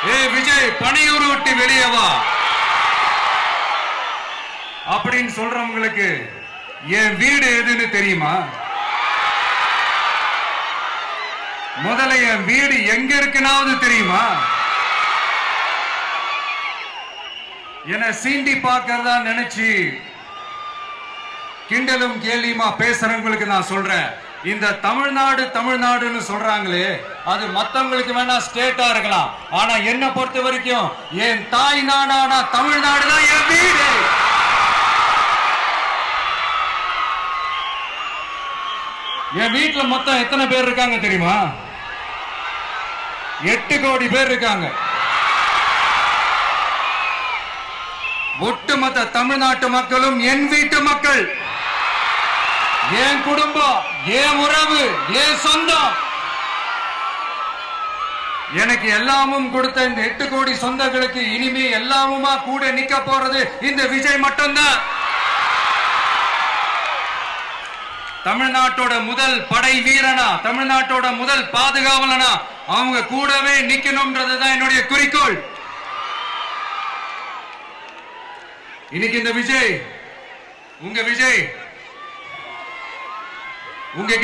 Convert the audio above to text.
ஏ விஜய் பணியூர் விட்டு வெளியே வா அப்படின்னு சொல்றவங்களுக்கு என் வீடு எதுன்னு தெரியுமா? முதல்ல என் வீடு எங்க இருக்குனாவது தெரியுமா? என்ன சீண்டி பார்க்கறதா நினைச்சு கிண்டலும் கேலியுமா பேசுறவங்களுக்கு நான் சொல்றேன், இந்த தமிழ்நாடு தமிழ்நாடுன்னு சொல்றாங்களே அது மத்தவங்களுக்கு வேணா ஸ்டேட்டா இருக்கலாம், ஆனா என்ன பொறுத்த வரைக்கும் என் தாய் நாடான தமிழ்நாடு தான் என் வீடு. என் வீட்டுல மொத்தம் எத்தனை பேர் இருக்காங்க தெரியுமா? 8 கோடி பேர் இருக்காங்க. ஒட்டுமொத்த தமிழ்நாட்டு மக்களும் என் வீட்டு மக்கள், என் குடும்பம், என் உறவு, என் சொந்தம். எனக்கு எல்லாமும் கொடுத்த இந்த 8 கோடி சொந்தங்களுக்கு இனிமே எல்லாமுமா கூட நிக்க போறது இந்த விஜய் மட்டும்தான். தமிழ்நாட்டோட முதல் படை வீரனா, தமிழ்நாட்டோட முதல் பாதுகாவலனா அவங்க கூடவே நிக்கணும்ன்றதுதான் என்னுடைய குறிக்கோள். இன்னைக்கு இந்த விஜய், உங்க விஜய், உங்க